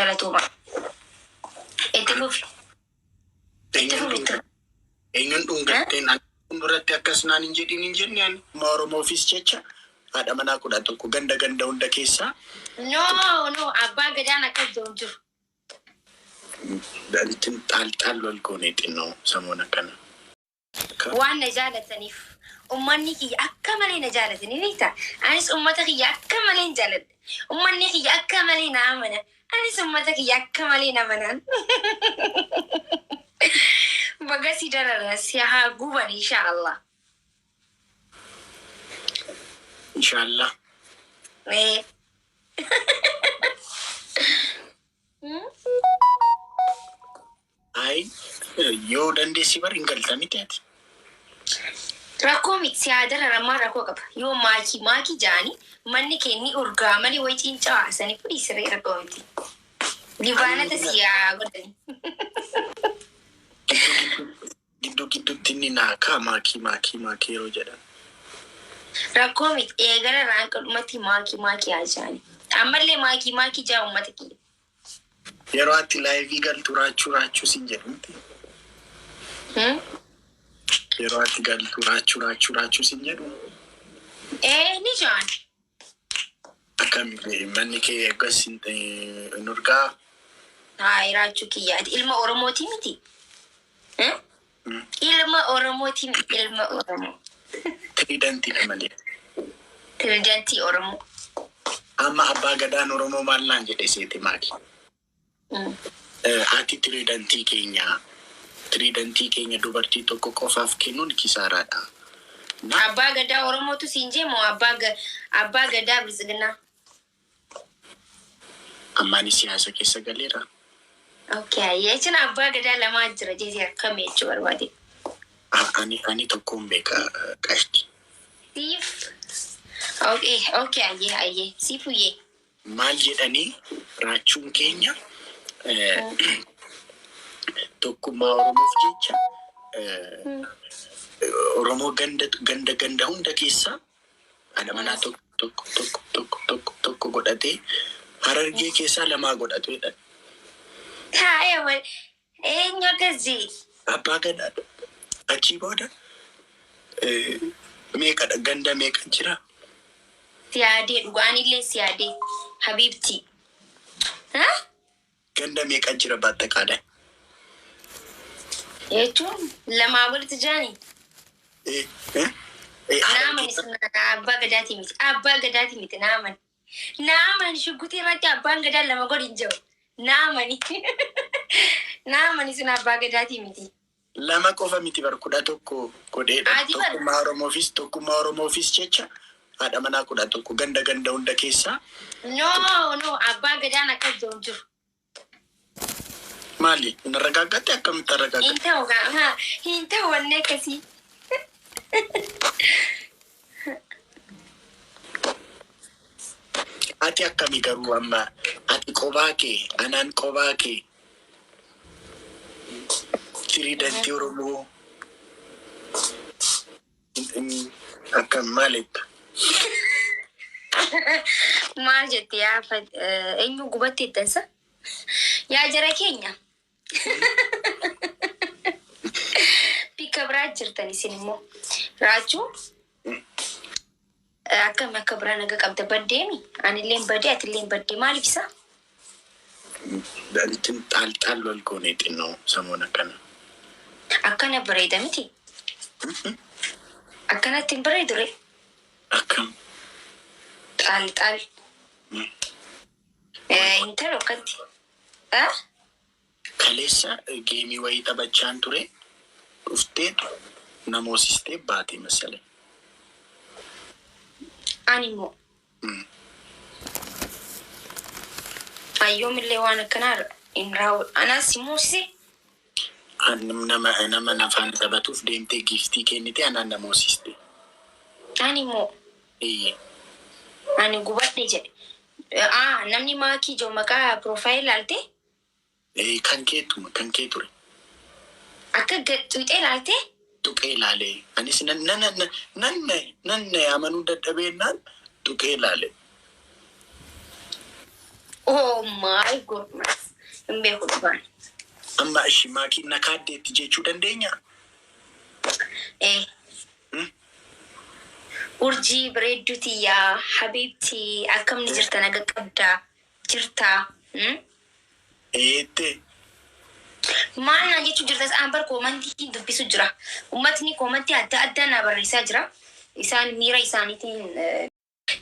galatuma. Itti fufi. Eenyuun dhungattee naannoo duratti akkasumaan hin jedhin hin jenneen Oromoo ofis jecha haadha manaa 11 ganda hunda keessaa. No, abbaa gadaan akkas jiru. Dantiin xaal wal goonee xinnoo samuun akkana. Waan na jaalataniif ummanni kiyya akka malee na jaalatanii beektaa? Anis ummata kiyya akka malee hin jaaladha. Ummanni kiyya akka malee na amana. Anis ummata kiyya akka malee na amanaan. Baga si darara si haa guban inshaallah. Inshaallah. Ay, yoo dandeessi bar hin galtanii ta'eeti. Rakkoo miti si haa dararamaa rakkoo qaba. Yoo maakii jaanii manni kenni urgaa malee wayitiin cawaasanii fudhii siree rakkoo miti. Dibaanata si haa godhani. Gidduutti inni naakaa maakii yeroo jedhan. Rakkoo miti eegala raanqadhumatti maakii haa jaanii. Ammallee maakii jaa uummata kiyya. Yeroo ati laayivii galtu raachuu siin jedhamti. Yeroo ati galtu raachuu siin jedhu. Ni jaan. Akkamitti manni kee eeggas hin urgaa? Hayi raachuu kiyyaati. Ilma Oromooti miti. Ilma Oromooti miti. Ilma Oromoo. Tiriidantiidha malee. Tiriidantii Oromoo. Amma abbaa gadaan Oromoo maallaan jedhe seeti maaki? Ati tiriidantii keenya dubartii tokko qofaaf kennuun kisaaraadha. Abbaa gadaa Oromootu siin jeemoo abbaa gadaa Bilisiginaa. Ammaani siyaasa keessa galeera. Okay, jechuun abbaa gadaa lamaa jira jeesee akkamii jechuu barbaade. Ani tokkoon beeka qashti. Siif. Okay, ayyee. Siifuyyee. Maal jedhanii raachuun keenya tokkummaa Oromoof jecha Oromoo ganda hunda keessaa haadha manaa tokko godhatee Harargee keessaa 2 godhatedha. Taa'ee eenyu akkasii? Abbaa gadaa achii booda meeqadha ganda meeqa jira? Siyaadee dhugaanillee siyaadee Habibti. Ganda meeqa jira baattaqaadha? Jechuun 2 walitti jaanii. Naaman abbaa gadaati miti. Abbaa gadaati miti naaman. Naaman shuggutii irratti abbaan gadaa 2 godhin jiru. Naamani. Naamani sun abbaa gadaati miti. 2 qofa miti bar 11 godheedha. Tokkummaa Oromoofis jecha haadha manaa 11 ganda hunda keessaa. No, abbaa gadaan akkas jiru. Maali? Narragaaggatte akkamitti arragaaggatte? Hin ta'u wanne akkasii. Ati akkamii garuu amma ati qobaa kee anaan qobaa kee tiriidantii Oromoo akkam maaliif? Maal jettee yaafa eenyu gubatti ittansa? Yaa jara keenya. Bika biraa jirtan isin immoo raachuu akkam akka biraa naga qabda baddeemi anillee badde atillee badde maaliif isa? Dantiin xaal wal goonee xinnoo samuun akkana. Akkana bareeda miti. Akkanatti hin bareedure. Akkam? Xaal. Intalo akkatti. Kaleessa geemii wayii taphachaan ture dhufteetu namoosistee baatee masale. Animo. Ayyoomillee waan akkanaa hin raawwatu. Anas immoosise. Nama nafaan taphatuuf deemtee giftii kennite anaan namoosiste. Animo. Ani gubadhe jedhe. Namni maakii jiru maqaa piroofaayil laalte? Kan kee ture. Akka tuqee laalte? Tuqee laalee. Anis nan amanuu dadhabeennaan tuqee laale. Oh my goodness. Mbe khudban. Amma ishi maakiin na kaaddeetti jechuu dandeenya? Urjii bareedduuti yaa Habibti akkam ni jirta naga qabdaa jirta. Eette. Maal na jechuun jirtas ambar koomantii dubbisu jira. Uummatni koomantii adda addaa na barreessaa jira. Isaan miira isaaniitiin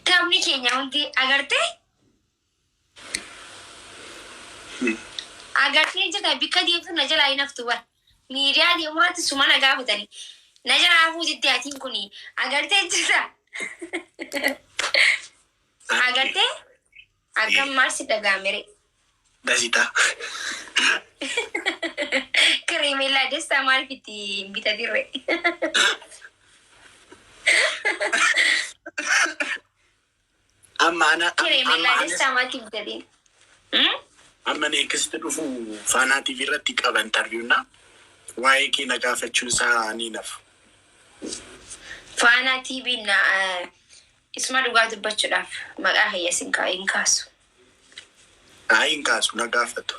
taphni keenya hundi agartee? Agartee jirta bikka deemtu na jalaa hin haftu bara. Miidiyaa deemuratti suma na gaafatanii. Na jalaa hafuu jettee atiin kuni agartee jirta. Agartee? Akkam maal si dhagaamere? Dasita. Kareemellaa destaa maal fitti bitatirre? Kareemellaa destaa maal bitatin? Amma neekasti dhufu Faanaa TV irratti qaba interviewna waa'ee kee na gaafachuun isaa ni nafu. Faanaa TV na isuma dhugaa dubbachuudhaaf maqaa hayyasin hin kaasu. Hin kaasu na gaafatu.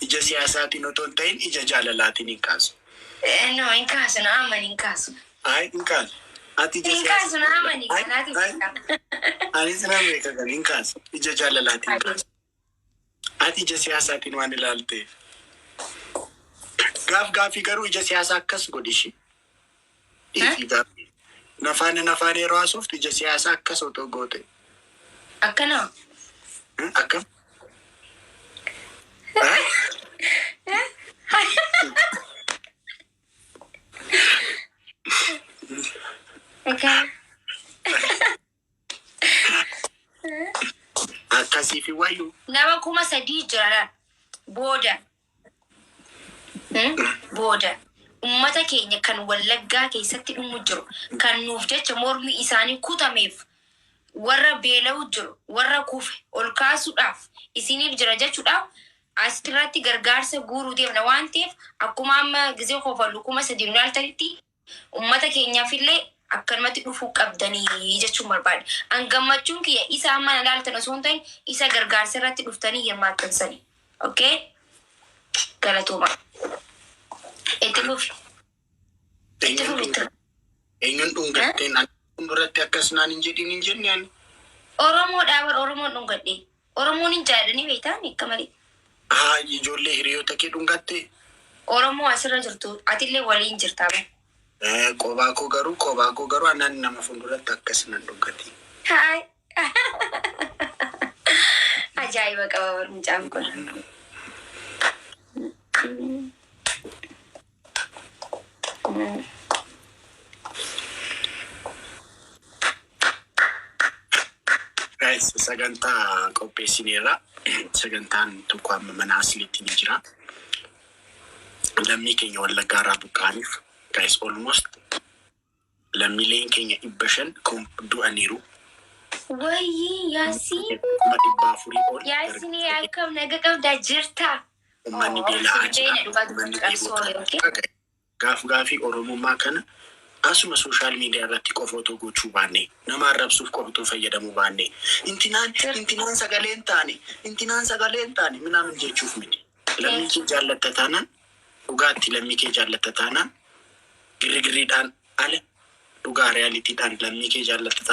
Ija siyaasaatiin otoo hin ta'in ija jaalalaatiin hin kaasu. No, hin kaasu na amani hin kaasu. Hin kaasu. Ati ija Hin kaasu na amani kanaati beekama. Anis na beeka kan hin kaasu. Ija jaalalaatiin hin kaasu. Ati ija siyaasaatiin waan ilaalteef. Gaafii garuu ija siyaasaa akkas godhishi. Dhiifii gaafii. Nafaan yeroo haasoftu ija siyaasaa akkas otoo goote. Akkana. Akkam? Akkasii fi wayyuu. Nama 3,000 jira booda. Booda. Ummata keenya kan Wallaggaa keessatti dhumu jiru kan nuuf jecha mormi isaanii kutameef warra beela'u jiru warra kufe ol kaasuudhaaf isiniif jira jechuudhaaf asirratti gargaarsa guuruu deemna waan ta'eef akkuma amma gizee kofallu 3,000 ilaaltanitti ummata keenyaafillee akkanumatti dhufuu qabdanii jechuun barbaade. Gammachuun kiyya isa amma ilaaltan osoo hin ta'in isa gargaarsa irratti dhuftanii hirmaattansanii. Okay? Galatooma. Itti fufi. Eenyuun dhungatteen duratti akkasumaan hin jedhin hin jenne ani. Oromoodhaa Oromoon dhungadhee. Oromoon hin jaalladhanii beektaan akka malee. Ijoollee hiriyoota kee dhungattee? Oromoo asirra jirtu atillee waliin jirtaa bara. Qobaa koo garuu anaan nama fuulduratti akkasumaan dhungatii. Haay. Ajaa'iba qaba barumcaan kun. Guys, sagantaa qopheessineerra. Sagantaan tokko amma mana asliitti ni jira. Lammii keenya Wallaggaa irraa buqqaaniif. Guys, almost lammiileen keenya 500 du'aniiru. Wayii Yaasiin. 400 ol. Yaasiin akkam naga qabdaa jirta. Uummanni beela'aa jira. Gaafii Oromummaa kana asuma sooshaal miidiyaa irratti qofa otoo gochuu baanne nama arrabsuuf qofa otoo fayyadamuu baanne intinaan sagaleen taane minaamin jechuuf miti. Lammii kee jaallatta taanaan dhugaatti lammii kee jaallatta taanaan girgiriidhaan ala dhugaa reaalitiidhaan lammii kee jaallatta taanaan.